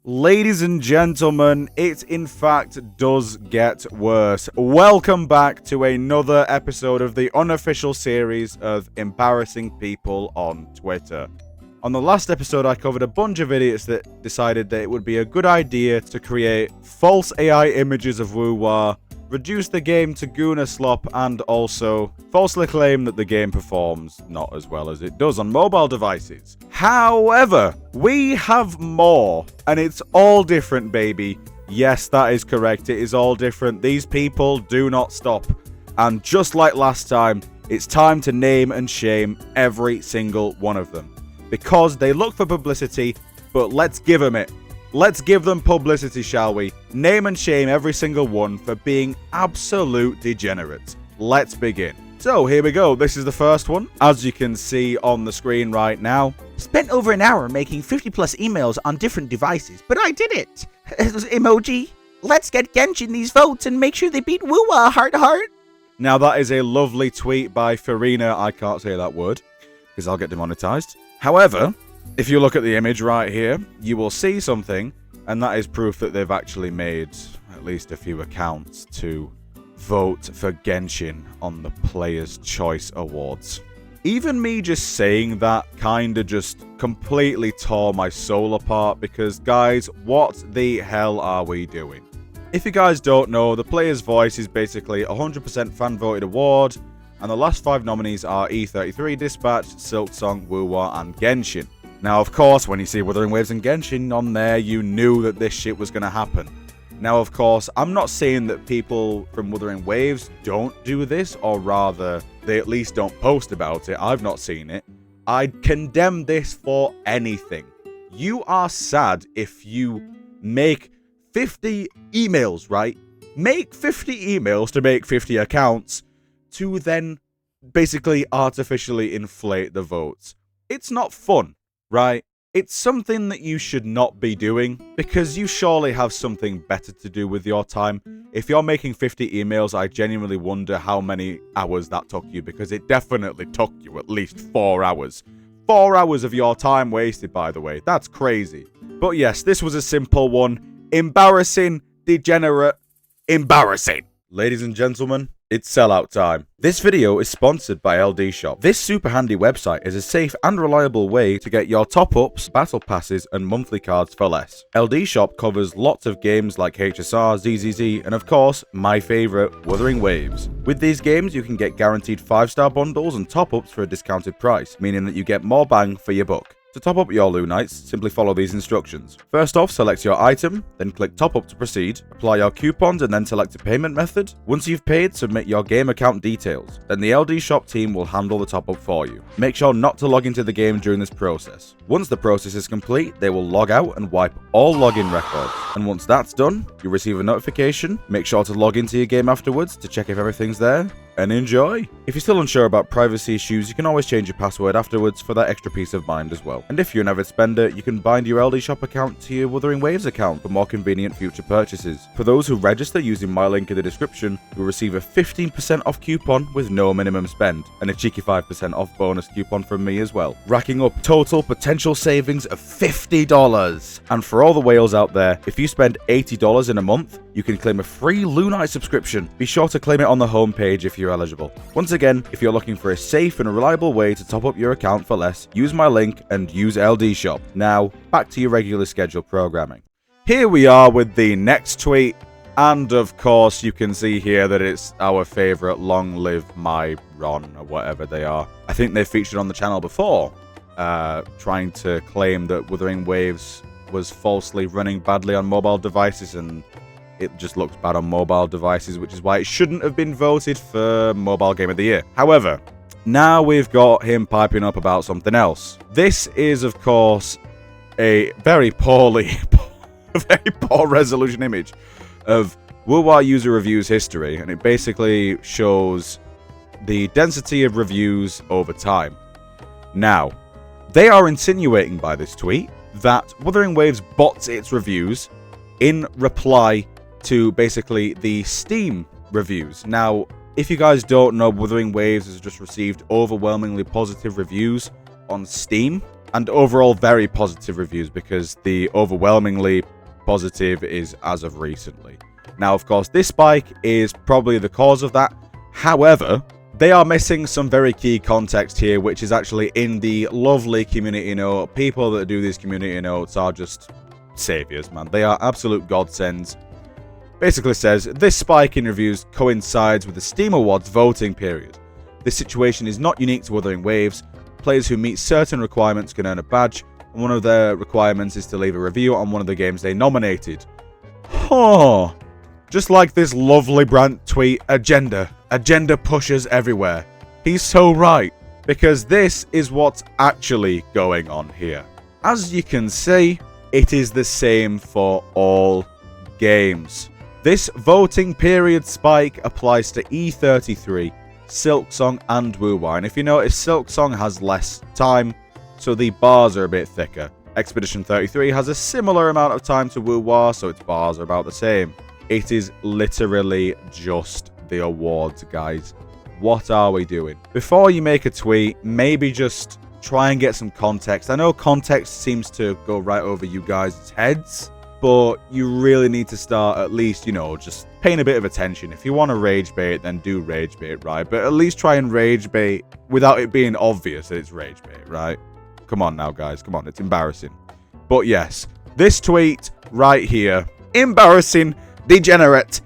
Ladies and gentlemen, it in fact does get worse. Welcome back to another episode of the unofficial series of embarrassing people on Twitter. On the last episode, I covered a bunch of idiots that decided that it would be a good idea to create false AI images of WuWa, reduce the game to Guna slop, and also falsely claim that the game performs not as well as it does on mobile devices. However, we have more, and it's all different, baby. Yes, that is correct. It is all different. These people do not stop. And just like last time, it's time to name and shame every single one of them. Because they look for publicity, but let's give them it. Let's give them publicity, shall we? Name and shame every single one for being absolute degenerates. Let's begin. So here we go. This is the first one. As you can see on the screen right now. Spent over an hour making 50 plus emails on different devices, but I did it. Emoji. Let's get Genshin these votes and make sure they beat WuWa, heart heart. Now that is a lovely tweet by Farina. I can't say that word because I'll get demonetized. However, if you look at the image right here, you will see something, and that is proof that they've actually made at least a few accounts to vote for Genshin on the Player's Choice Awards. Even me just saying that kinda just completely tore my soul apart because, guys, what the hell are we doing? If you guys don't know, the Player's Voice is basically a 100% fan-voted award, and the last 5 nominees are E33, Dispatch, Silksong, WuWa, and Genshin. Now, of course, when you see Wuthering Waves and Genshin on there, you knew that this shit was going to happen. Now, of course, I'm not saying that people from Wuthering Waves don't do this, or rather, they at least don't post about it. I've not seen it. I'd condemn this for anything. You are sad if you make 50 emails, right? Make 50 emails to make 50 accounts to then basically artificially inflate the votes. It's not fun, right? It's something that you should not be doing because you surely have something better to do with your time. If you're making 50 emails, I genuinely wonder how many hours that took you because it definitely took you at least 4 hours. 4 hours of your time wasted, by the way. That's crazy. But yes, this was a simple one. Embarrassing, degenerate, embarrassing. Ladies and gentlemen, it's sellout time. This video is sponsored by LD Shop. This super handy website is a safe and reliable way to get your top-ups, battle passes, and monthly cards for less. LD Shop covers lots of games like HSR, ZZZ, and of course, my favorite, Wuthering Waves. With these games, you can get guaranteed 5-star bundles and top-ups for a discounted price, meaning that you get more bang for your buck. To top up your Lunites, simply follow these instructions. First off, select your item, then click top up to proceed, apply your coupons and then select a payment method. Once you've paid, submit your game account details. Then the LD Shop team will handle the top up for you. Make sure not to log into the game during this process. Once the process is complete, they will log out and wipe all login records. And once that's done, you'll receive a notification. Make sure to log into your game afterwards to check if everything's there. And enjoy! If you're still unsure about privacy issues, you can always change your password afterwards for that extra peace of mind as well. And if you're an avid spender, you can bind your LD Shop account to your Wuthering Waves account for more convenient future purchases. For those who register using my link in the description, you'll receive a 15% off coupon with no minimum spend, and a cheeky 5% off bonus coupon from me as well, racking up total potential savings of $50. And for all the whales out there, if you spend $80 in a month, you can claim a free Lunite Subscription. Be sure to claim it on the homepage if you're eligible. Once again, if you're looking for a safe and reliable way to top up your account for less, use my link and use LD Shop. Now, back to your regularly scheduled programming. Here we are with the next tweet, and of course you can see here that it's our favourite Long Live My Ron, or whatever they are. I think they've featured on the channel before, trying to claim that Wuthering Waves was falsely running badly on mobile devices, and it just looks bad on mobile devices, which is why it shouldn't have been voted for Mobile Game of the Year. However, now we've got him piping up about something else. This is, of course, a very poor resolution image of WuWa user reviews history, and it basically shows the density of reviews over time. Now, they are insinuating by this tweet that Wuthering Waves bots its reviews in reply to basically the Steam reviews. Now, if you guys don't know, Wuthering Waves has just received overwhelmingly positive reviews on Steam. and overall very positive reviews, because the overwhelmingly positive is as of recently. Now, of course, this spike is probably the cause of that. However, they are missing some very key context here, which is actually in the lovely community note. People that do these community notes are just saviors, man. They are absolute godsends. Basically says, this spike in reviews coincides with the Steam Awards voting period. This situation is not unique to Wuthering Waves. Players who meet certain requirements can earn a badge, and one of their requirements is to leave a review on one of the games they nominated. Huh. Just like this lovely Brant tweet, agenda pushes everywhere. He's so right, because this is what's actually going on here. As you can see, it is the same for all games. This voting period spike applies to E33, Silksong, and WuWa. And if you notice, Silksong has less time, so the bars are a bit thicker. Expedition 33 has a similar amount of time to WuWa, so its bars are about the same. It is literally just the awards, guys. What are we doing? Before you make a tweet, maybe just try and get some context. I know context seems to go right over you guys' heads, but you really need to start at least, just paying a bit of attention. If you want to rage bait, then do rage bait, right? But at least try and rage bait without it being obvious that it's rage bait, right? Come on now, guys. Come on. It's embarrassing. But yes, this tweet right here, embarrassing, degenerate,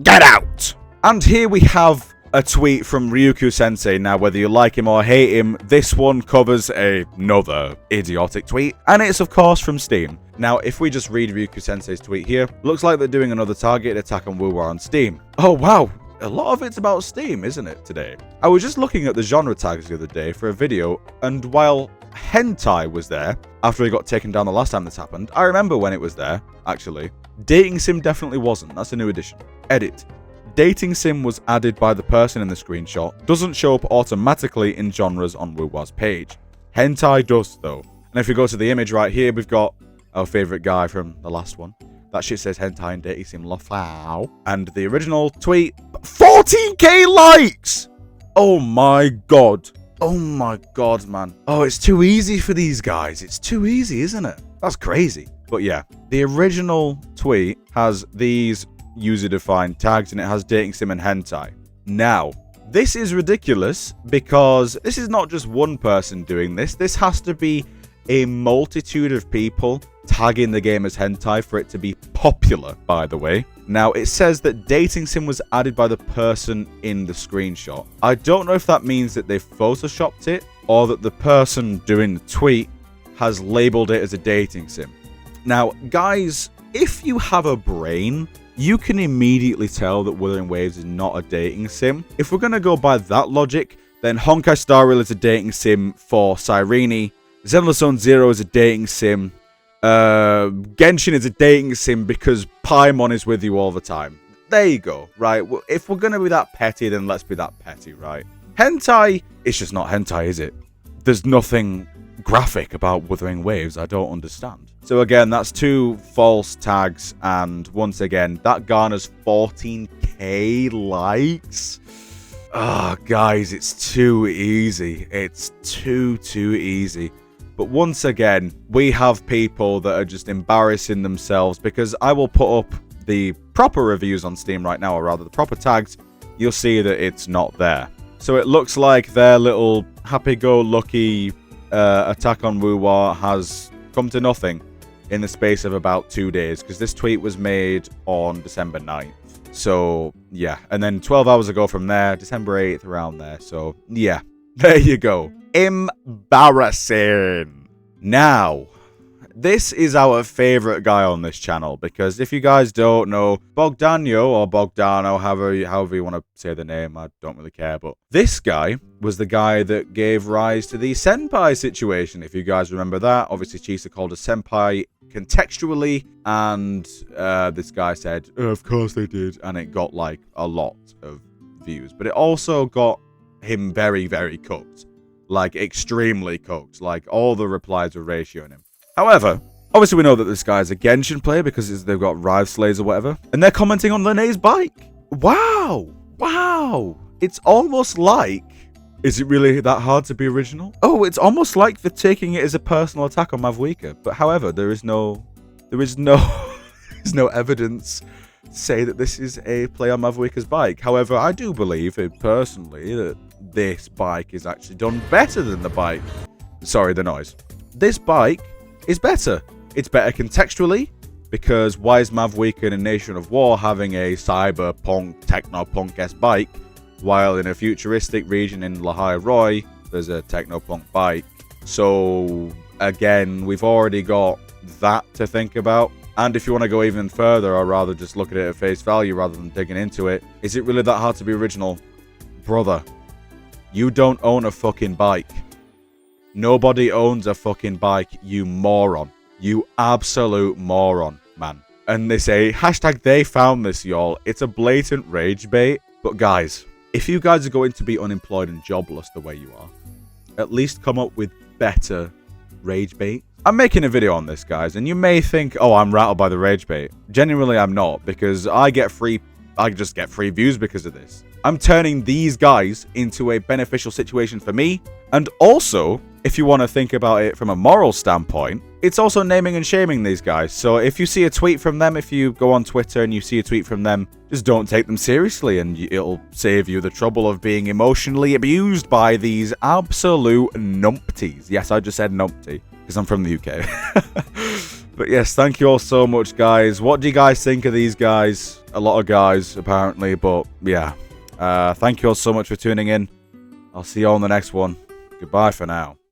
get out. And here we have a tweet from Ryuku Sensei. Now, whether you like him or hate him, this one covers another idiotic tweet, and it's of course from Steam. Now, if we just read Ryuku Sensei's tweet here, looks like they're doing another targeted attack on WuWa on Steam. Oh wow, a lot of it's about Steam, isn't it, today? I was just looking at the genre tags the other day for a video, and while hentai was there, after it got taken down the last time this happened, I remember when it was there, actually. Dating sim definitely wasn't. That's a new addition. Edit. Dating sim was added by the person in the screenshot. Doesn't show up automatically in genres on WuWa's page. Hentai does, though. And if we go to the image right here, we've got our favourite guy from the last one. That shit says hentai and dating sim lofau. And the original tweet, 14k likes! Oh my god. Oh my god, man. Oh, it's too easy for these guys. It's too easy, isn't it? That's crazy. But yeah, the original tweet has these user-defined tags, and it has dating sim and hentai. Now, this is ridiculous because this is not just one person doing this. This has to be a multitude of people tagging the game as hentai for it to be popular, by the way. Now, it says that dating sim was added by the person in the screenshot. I don't know if that means that they photoshopped it or that the person doing the tweet has labeled it as a dating sim. Now, guys, if you have a brain, you can immediately tell that Wuthering Waves is not a dating sim. If we're going to go by that logic, then Honkai Star Rail is a dating sim for Cyrene. Zenless Zone Zero is a dating sim. Genshin is a dating sim because Paimon is with you all the time. There you go, right? If we're going to be that petty, then let's be that petty, right? Hentai, it's just not hentai, is it? There's nothing graphic about Wuthering Waves. I don't understand. So again, that's two false tags, and once again, that garners 14k likes. Ah, guys, it's too easy. It's too easy. But once again, we have people that are just embarrassing themselves, because I will put up the proper reviews on Steam right now, or rather the proper tags. You'll see that it's not there. So it looks like their little happy-go-lucky attack on WuWa has come to nothing in the space of about 2 days, because this tweet was made on December 9th. So, yeah. And then 12 hours ago from there, December 8th, around there. So, yeah. There you go. Embarrassing. Now, this is our favorite guy on this channel, because if you guys don't know, Bogdanio, or Bogdano, however you want to say the name, I don't really care, but this guy was the guy that gave rise to the senpai situation. If you guys remember that, obviously Chisa called a senpai contextually, and this guy said, of course they did, and it got like a lot of views, but it also got him very, very cooked, like extremely cooked, like all the replies were ratioing him. However, obviously we know that this guy's a Genshin player because they've got Rive Slays or whatever, and they're commenting on Linnea's bike. Wow, it's almost like Is it really that hard to be original? Oh, it's almost like they're taking it as a personal attack on Mavuika. But however, there's no there's no evidence to say that this is a play on Mavuika's bike. However, I do believe personally that this bike is actually done better than the bike. Sorry, the noise. This bike is better. It's better contextually, because why is Mavuika in a Nation of War having a cyberpunk, technopunk-esque bike, while in a futuristic region in Lahai Roy, there's a technopunk bike? So, again, we've already got that to think about. And if you want to go even further, or rather just look at it at face value rather than digging into it, is it really that hard to be original? Brother, you don't own a fucking bike. Nobody owns a fucking bike, you moron. You absolute moron, man. And they say, hashtag they found this, y'all. It's a blatant rage bait. But guys, if you guys are going to be unemployed and jobless the way you are, at least come up with better rage bait. I'm making a video on this, guys, and you may think, oh, I'm rattled by the rage bait. Genuinely, I'm not, because I just get free views because of this. I'm turning these guys into a beneficial situation for me, and also, if you want to think about it from a moral standpoint, it's also naming and shaming these guys. So if you see a tweet from them, if you go on Twitter and you see a tweet from them, just don't take them seriously, and it'll save you the trouble of being emotionally abused by these absolute numpties. Yes, I just said numpty, because I'm from the UK. But yes, thank you all so much, guys. What do you guys think of these guys? A lot of guys, apparently, but yeah. Thank you all so much for tuning in. I'll see you all in the next one. Goodbye for now.